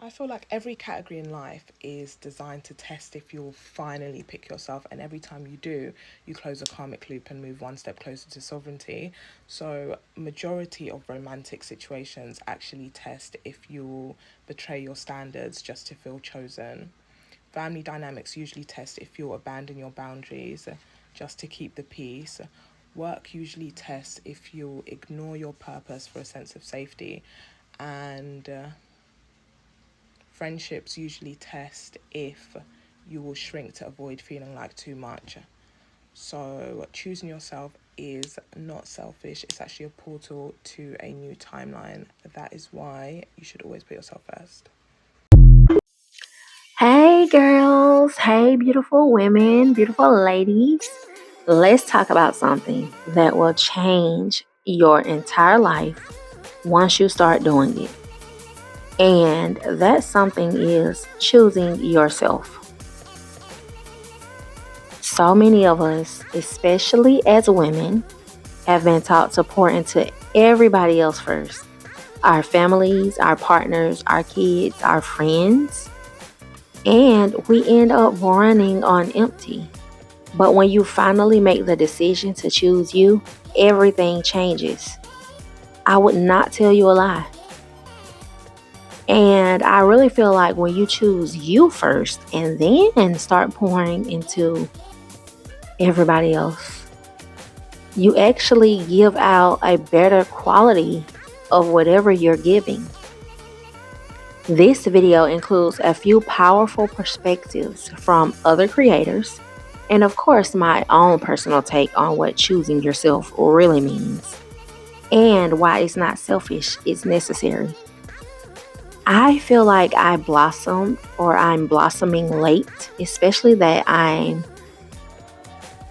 I feel like every category in life is designed to test if you'll finally pick yourself, and every time you do, you close a karmic loop and move one step closer to sovereignty. So, majority of romantic situations actually test if you'll betray your standards just to feel chosen. Family dynamics usually test if you'll abandon your boundaries just to keep the peace. Work usually tests if you'll ignore your purpose for a sense of safety, and friendships usually test if you will shrink to avoid feeling like too much. So, choosing yourself is not selfish, it's actually a portal to a new timeline. That is why you should always put yourself first. Hey, girls. Hey, beautiful women, beautiful ladies. Let's talk about something that will change your entire life once you start doing it. And that something is choosing yourself. So many of us, especially as women, have been taught to pour into everybody else first: our families, our partners, our kids, our friends. And we end up running on empty. But when you finally make the decision to choose you, everything changes. I would not tell you a lie. And I really feel like when you choose you first and then start pouring into everybody else, you actually give out a better quality of whatever you're giving. This video includes a few powerful perspectives from other creators, and of course, my own personal take on what choosing yourself really means and why it's not selfish, it's necessary. I feel like I blossomed or I'm blossoming late, especially that I'm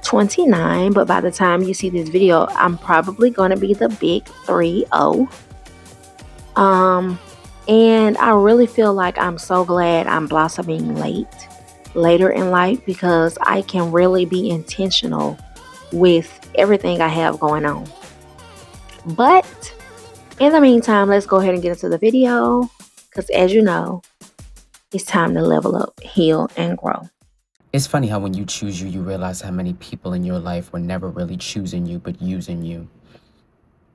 29, but by the time you see this video, I'm probably going to be the big 3-0. And I really feel like I'm so glad I'm blossoming later in life, because I can really be intentional with everything I have going on. But in the meantime, let's go ahead and get into the video, because as you know, it's time to level up, heal, and grow. It's funny how when you choose you, you realize how many people in your life were never really choosing you, but using you.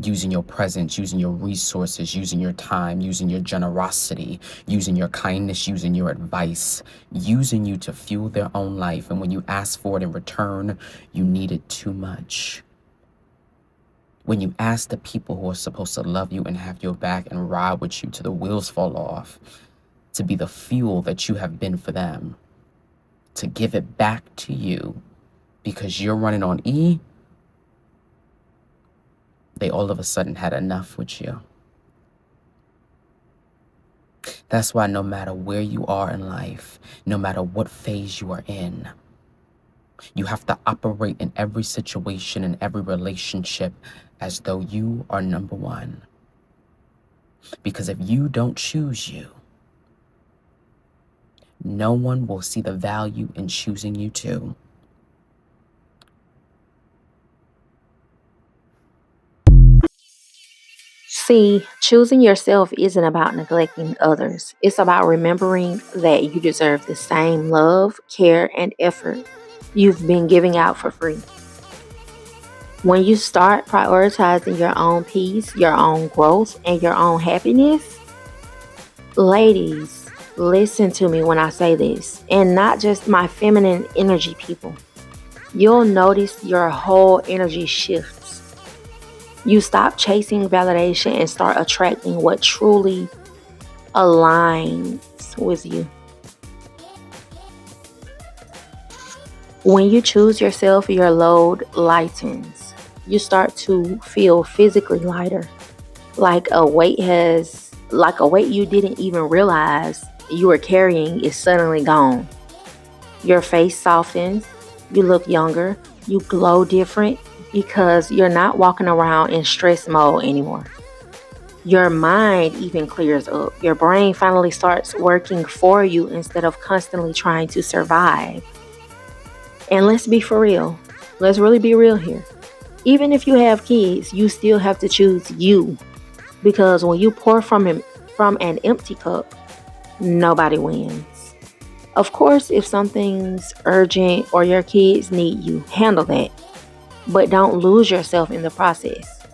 Using your presence, using your resources, using your time, using your generosity, using your kindness, using your advice, using you to fuel their own life. And when you ask for it in return, you need it too much. When you ask the people who are supposed to love you and have your back and ride with you till the wheels fall off, to be the fuel that you have been for them, to give it back to you because you're running on E, they all of a sudden had enough with you. That's why no matter where you are in life, no matter what phase you are in, you have to operate in every situation, in every relationship, as though you are number one. Because if you don't choose you, no one will see the value in choosing you too. See, choosing yourself isn't about neglecting others. It's about remembering that you deserve the same love, care, and effort you've been giving out for free. When you start prioritizing your own peace, your own growth, and your own happiness, ladies, listen to me when I say this, and not just my feminine energy people. You'll notice your whole energy shifts. You stop chasing validation and start attracting what truly aligns with you. When you choose yourself, your load lightens. You start to feel physically lighter, like a weight you didn't even realize you were carrying is suddenly gone. Your face softens, you look younger, you glow different, because you're not walking around in stress mode anymore. Your mind even clears up. Your brain finally starts working for you instead of constantly trying to survive. And let's be for real. Let's really be real here. Even if you have kids, you still have to choose you. Because when you pour from an empty cup, nobody wins. Of course, if something's urgent or your kids need you, handle that. But don't lose yourself in the process.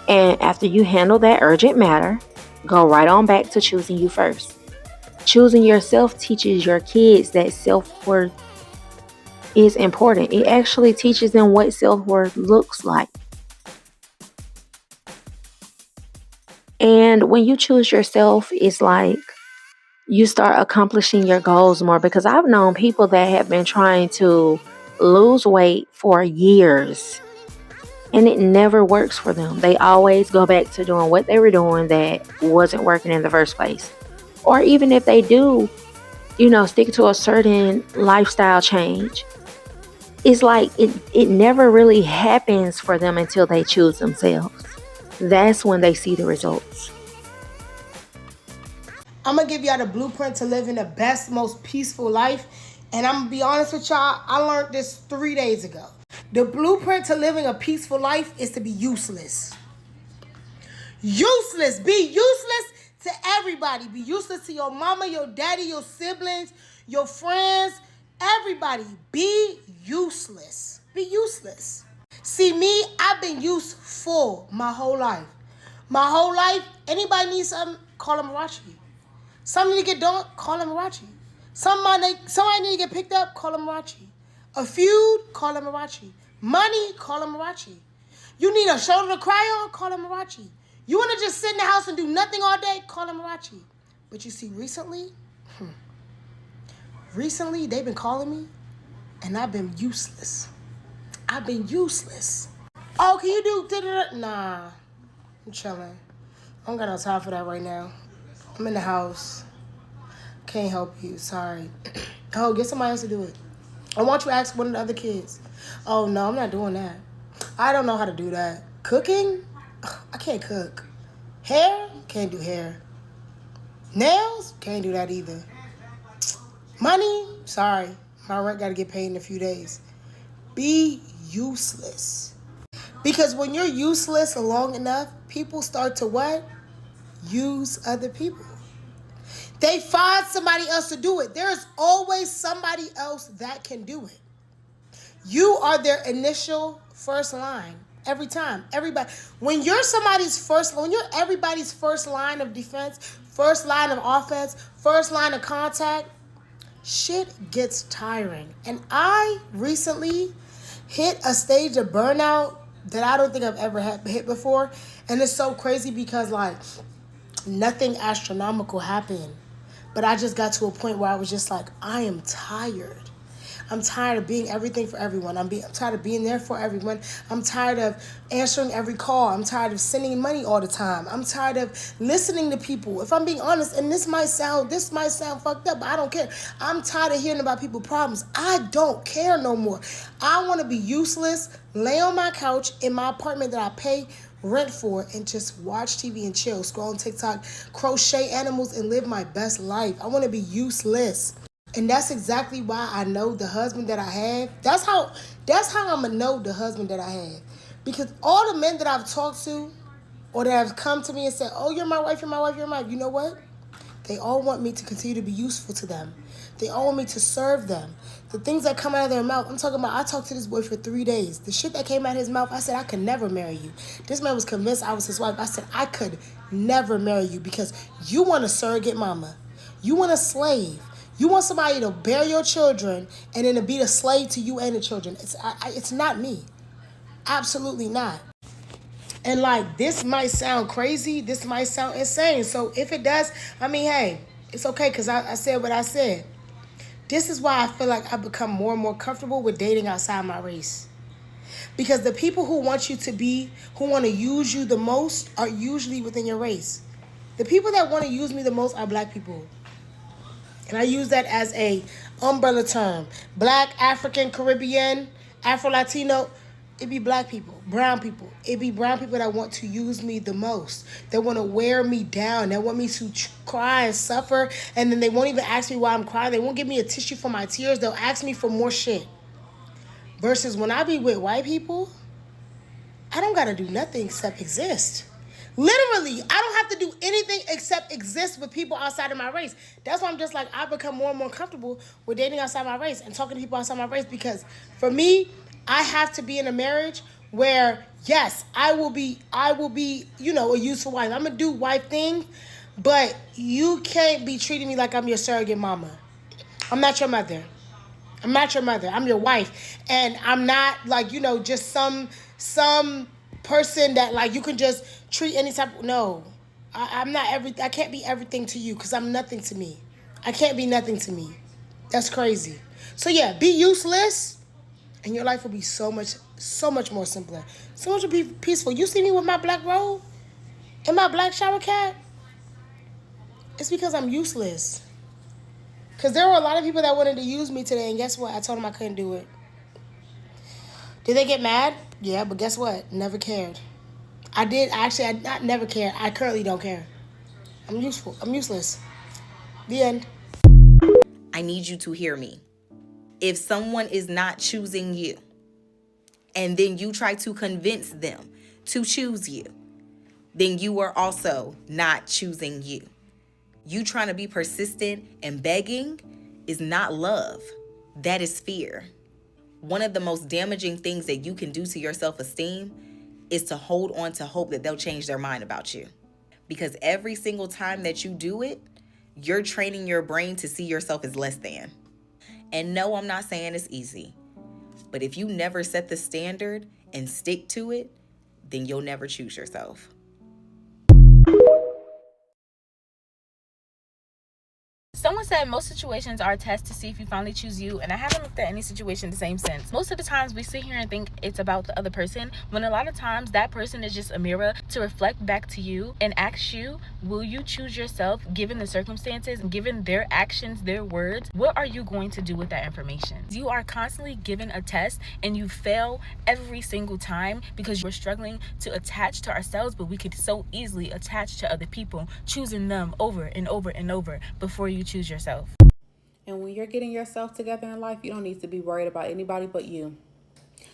And after you handle that urgent matter, go right on back to choosing you first. Choosing yourself teaches your kids that self worth is important. It actually teaches them what self worth looks like. And when you choose yourself, it's like you start accomplishing your goals more because I've known people that have been trying to lose weight for years and it never works for them. They always go back to doing what they were doing that wasn't working in the first place. Or even if they do, stick to a certain lifestyle change, it's like it never really happens for them until they choose themselves. That's when they see the results. I'm gonna give y'all the blueprint to living the best, most peaceful life. And I'm gonna be honest with y'all, I learned this 3 days ago. The blueprint to living a peaceful life is to be useless. Useless. Be useless to everybody. Be useless to your mama, your daddy, your siblings, your friends, everybody. Be useless. Be useless. See me, I've been useful my whole life. My whole life, anybody needs something, call them Marachi. Something to get done, call them Marachi. Somebody need to get picked up, call them Marachi. A feud, call them Marachi. Money, call them Marachi. You need a shoulder to cry on, call them Marachi. You want to just sit in the house and do nothing all day, call them Marachi. But you see, recently, they've been calling me, and I've been useless. I've been useless. Oh, can you do da-da-da? Nah, I'm chilling. I don't got no time for that right now. I'm in the house. Can't help you, sorry. Oh, get somebody else to do it. Or why don't you ask one of the other kids? Oh, no, I'm not doing that. I don't know how to do that. Cooking? I can't cook. Hair? Can't do hair. Nails? Can't do that either. Money? Sorry. My rent got to get paid in a few days. Be useless. Because when you're useless long enough, people start to what? Use other people. They find somebody else to do it. There's always somebody else that can do it. You are their initial first line every time. Everybody. When you're everybody's first line of defense, first line of offense, first line of contact, shit gets tiring. And I recently hit a stage of burnout that I don't think I've ever hit before. And it's so crazy because nothing astronomical happened. But I just got to a point where I was just like, I am tired. I'm tired of being everything for everyone. I'm tired of being there for everyone. I'm tired of answering every call. I'm tired of sending money all the time. I'm tired of listening to people. If I'm being honest, and this might sound fucked up, but I don't care. I'm tired of hearing about people's problems. I don't care no more. I want to be useless, lay on my couch in my apartment that I pay rent for, and just watch TV and chill, scroll on TikTok, crochet animals, and live my best life. I want to be useless. And that's exactly why I know the husband that I have. That's how I'm going to know the husband that I have. Because all the men that I've talked to or that have come to me and said, oh, you're my wife, you're my wife, you're my wife. You know what? They all want me to continue to be useful to them. They all want me to serve them. The things that come out of their mouth, I'm talking about, I talked to this boy for 3 days. The shit that came out of his mouth, I said, I could never marry you. This man was convinced I was his wife. I said, I could never marry you because you want a surrogate mama. You want a slave. You want somebody to bear your children and then to be the slave to you and the children. It's not me. Absolutely not. And this might sound crazy. This might sound insane. So if it does, hey, it's okay because I said what I said. This is why I feel like I've become more and more comfortable with dating outside my race. Because the people who want to use you the most are usually within your race. The people that want to use me the most are black people. And I use that as a umbrella term. Black, African, Caribbean, Afro-Latino. It be black people, brown people. It be brown people that want to use me the most. They want to wear me down. They want me to cry and suffer. And then they won't even ask me why I'm crying. They won't give me a tissue for my tears. They'll ask me for more shit. Versus when I be with white people, I don't got to do nothing except exist. Literally, I don't have to do anything except exist with people outside of my race. That's why I'm just like, I've become more and more comfortable with dating outside my race and talking to people outside my race, because for me, I have to be in a marriage where, yes, I will be, a useful wife. I'm gonna do wife thing, but you can't be treating me like I'm your surrogate mama. I'm not your mother. I'm not your mother. I'm your wife. And I'm not like, just some person that like you can just treat any type. No. I'm not I can't be everything to you because I'm nothing to me. I can't be nothing to me. That's crazy. So yeah, be useless and your life will be so much more simpler. So much more peaceful. You see me with my black robe and my black shower cap? It's because I'm useless. Because there were a lot of people that wanted to use me today, and guess what? I told them I couldn't do it. Did they get mad? Yeah, but guess what? Never cared. I did. Actually, I not never cared. I currently don't care. I'm useful. I'm useless. The end. I need you to hear me. If someone is not choosing you, and then you try to convince them to choose you, then you are also not choosing you. You trying to be persistent and begging is not love. That is fear. One of the most damaging things that you can do to your self-esteem is to hold on to hope that they'll change their mind about you. Because every single time that you do it, you're training your brain to see yourself as less than. And no, I'm not saying it's easy. But if you never set the standard and stick to it, then you'll never choose yourself. Someone said most situations are a test to see if you finally choose you, and I haven't looked at any situation in the same sense. Most of the times we sit here and think it's about the other person, when a lot of times that person is just a mirror to reflect back to you and ask you, will you choose yourself given the circumstances, given their actions, their words? What are you going to do with that information? You are constantly given a test and you fail every single time because we're struggling to attach to ourselves, but we could so easily attach to other people, choosing them over and over and over before you choose yourself. And when you're getting yourself together in life, you don't need to be worried about anybody but you.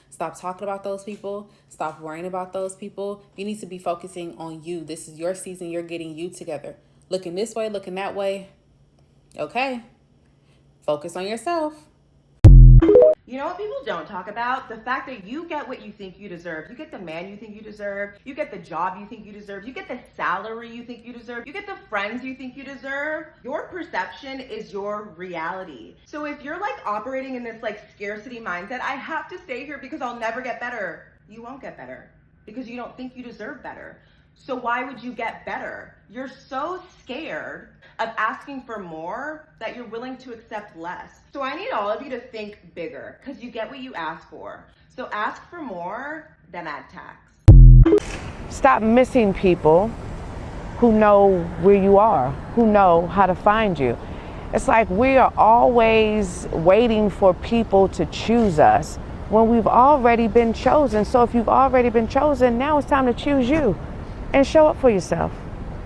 Stop talking about those people. Stop worrying about those people. You need to be focusing on you. This is your season. You're getting you together. Looking this way, looking that way. Okay. Focus on yourself. You know what people don't talk about? The fact that you get what you think you deserve. You get the man you think you deserve. You get the job you think you deserve. You get the salary you think you deserve. You get the friends you think you deserve. Your perception is your reality. So if you're like operating in this like scarcity mindset, I have to stay here because I'll never get better. You won't get better because you don't think you deserve better. So why would you get better? You're so scared of asking for more that you're willing to accept less. So I need all of you to think bigger because you get what you ask for. So ask for more, then add tax. Stop missing people who know where you are, who know how to find you. It's like we are always waiting for people to choose us when we've already been chosen. So if you've already been chosen, now it's time to choose you and show up for yourself.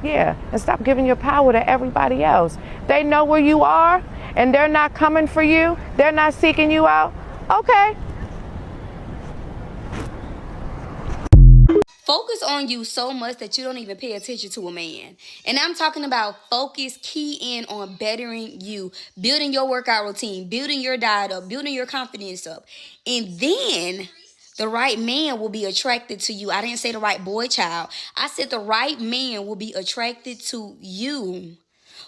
Yeah, and stop giving your power to everybody else. They know where you are and they're not coming for you. They're not seeking you out. Okay. Focus on you so much that you don't even pay attention to a man. And I'm talking about focus, key in on bettering you, building your workout routine, building your diet up, building your confidence up. And then the right man will be attracted to you. I didn't say the right boy child. I said the right man will be attracted to you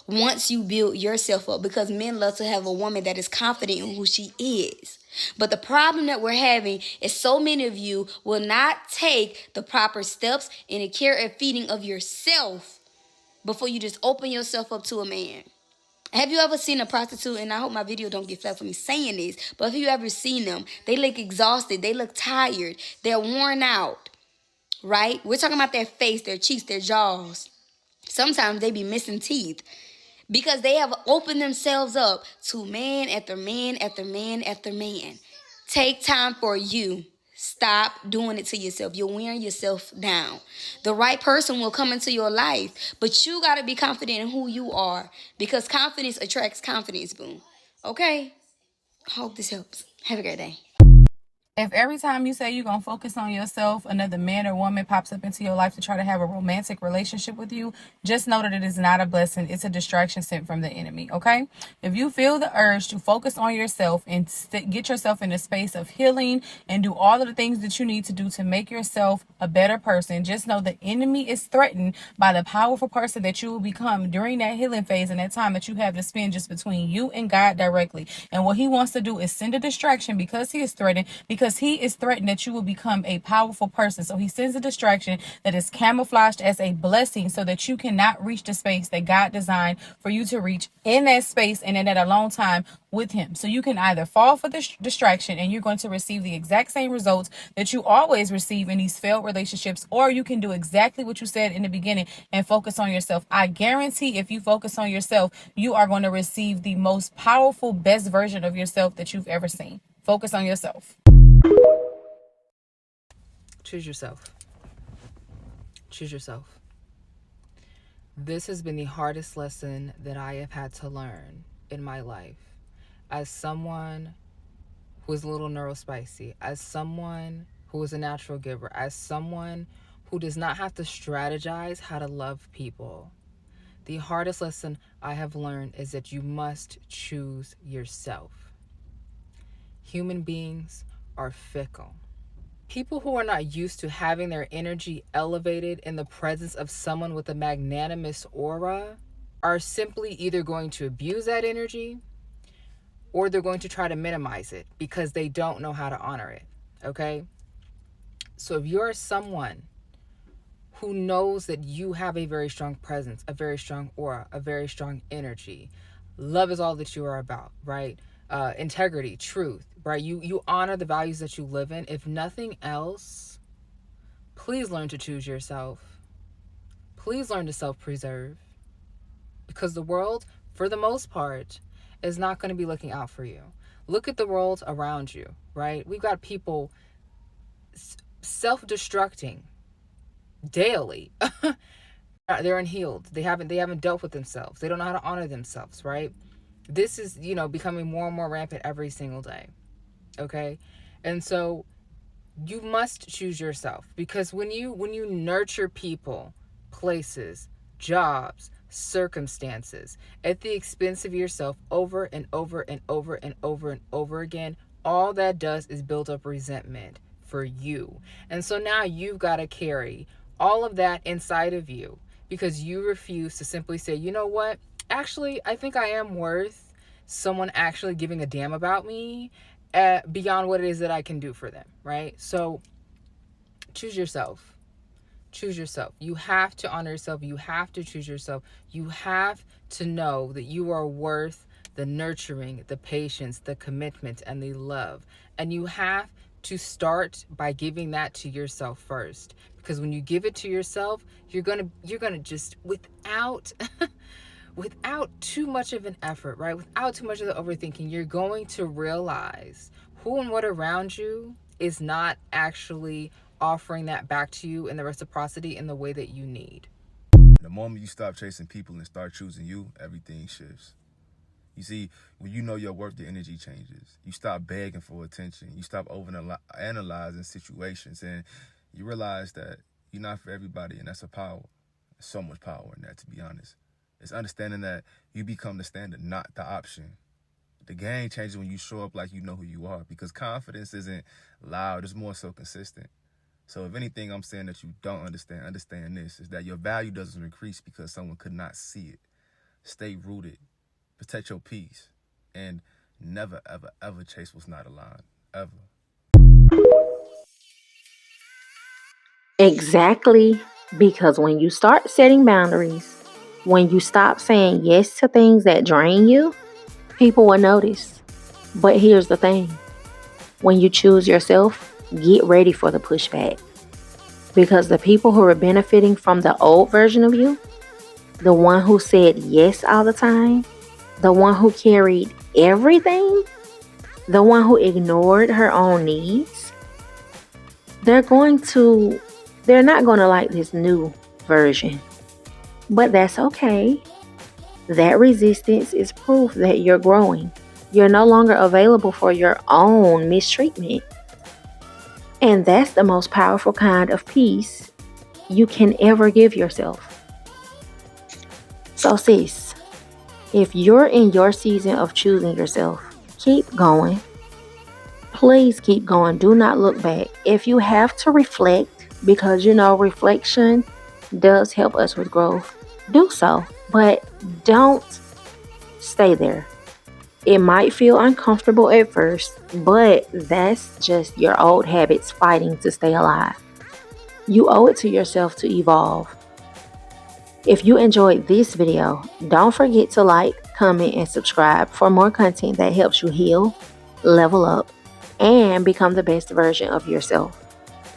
once you build yourself up, because men love to have a woman that is confident in who she is. But the problem that we're having is so many of you will not take the proper steps in the care and feeding of yourself before you just open yourself up to a man. Have you ever seen a prostitute? And I hope my video don't get flagged for me saying this, but have you ever seen them? They look exhausted. They look tired. They're worn out, right? We're talking about their face, their cheeks, their jaws. Sometimes they be missing teeth because they have opened themselves up to man after man after man after man. Take time for you. Stop doing it to yourself. You're wearing yourself down. The right person will come into your life, but you got to be confident in who you are, because confidence attracts confidence, boom. Okay? I hope this helps. Have a great day. If every time you say you're going to focus on yourself, another man or woman pops up into your life to try to have a romantic relationship with you, just know that it is not a blessing. It's a distraction sent from the enemy, okay? If you feel the urge to focus on yourself and get yourself in a space of healing and do all of the things that you need to do to make yourself a better person, just know the enemy is threatened by the powerful person that you will become during that healing phase and that time that you have to spend just between you and God directly. And what he wants to do is send a distraction because he is threatened, because he is threatened that you will become a powerful person. So he sends a distraction that is camouflaged as a blessing so that you cannot reach the space that God designed for you to reach in that space and in that alone time with him. So you can either fall for the distraction and you're going to receive the exact same results that you always receive in these failed relationships, or you can do exactly what you said in the beginning and focus on yourself. I guarantee if you focus on yourself, you are going to receive the most powerful, best version of yourself that you've ever seen. Focus on yourself. Choose yourself. Choose yourself. This has been the hardest lesson that I have had to learn in my life. As someone who is a little neurospicy, as someone who is a natural giver, as someone who does not have to strategize how to love people, the hardest lesson I have learned is that you must choose yourself. Human beings are fickle. People who are not used to having their energy elevated in the presence of someone with a magnanimous aura are simply either going to abuse that energy or they're going to try to minimize it because they don't know how to honor it, okay? So if you're someone who knows that you have a very strong presence, a very strong aura, a very strong energy, love is all that you are about, right? Integrity, truth, right? You honor the values that you live in. If nothing else, please learn to choose yourself. Please learn to self-preserve, because the world, for the most part, is not going to be looking out for you. Look at the world around you, right? We've got people self-destructing daily. They're unhealed. They haven't dealt with themselves. They don't know how to honor themselves, right? This is, becoming more and more rampant every single day. Okay? And so you must choose yourself, because when you nurture people, places, jobs, circumstances at the expense of yourself over and over and over and over and over again, all that does is build up resentment for you. And so now you've got to carry all of that inside of you because you refuse to simply say, you know what? Actually, I think I am worth someone actually giving a damn about me beyond what it is that I can do for them, right? So choose yourself. Choose yourself. You have to honor yourself. You have to choose yourself. You have to know that you are worth the nurturing, the patience, the commitment, and the love. And you have to start by giving that to yourself first. Because when you give it to yourself, you're gonna just without too much of an effort, right? Without too much of the overthinking, you're going to realize who and what around you is not actually offering that back to you in the reciprocity in the way that you need. The moment you stop chasing people and start choosing you, everything shifts. You see, when you know your worth, your energy changes. You stop begging for attention. You stop overanalyzing situations, and you realize that you're not for everybody, and that's a power. There's so much power in that, to be honest. It's understanding that you become the standard, not the option. The game changes when you show up like you know who you are, because confidence isn't loud. It's more so consistent. So if anything I'm saying that you don't understand this, is that your value doesn't increase because someone could not see it. Stay rooted. Protect your peace. And never, ever, ever chase what's not aligned. Ever. Exactly. Because when you start setting boundaries, when you stop saying yes to things that drain you, people will notice. But here's the thing. When you choose yourself, get ready for the pushback. Because the people who are benefiting from the old version of you, the one who said yes all the time, the one who carried everything, the one who ignored her own needs, they're not going to like this new version. But that's okay. That resistance is proof that you're growing. You're no longer available for your own mistreatment. And that's the most powerful kind of peace you can ever give yourself. So, sis, if you're in your season of choosing yourself, keep going. Please keep going. Do not look back. If you have to reflect, because reflection does help us with growth, do so. But don't stay there. It might feel uncomfortable at first, but that's just your old habits fighting to stay alive. You owe it to yourself to evolve. If you enjoyed this video, don't forget to like, comment, and subscribe for more content that helps you heal, level up, and become the best version of yourself.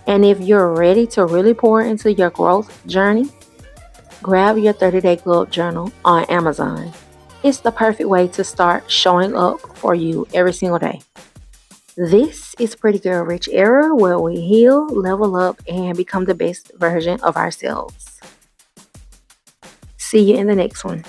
And if you're ready to really pour into your growth journey, grab your 30-day glow up journal on Amazon. It's the perfect way to start showing up for you every single day. This is Pretty Girl Rich Era, where we heal, level up, and become the best version of ourselves. See you in the next one.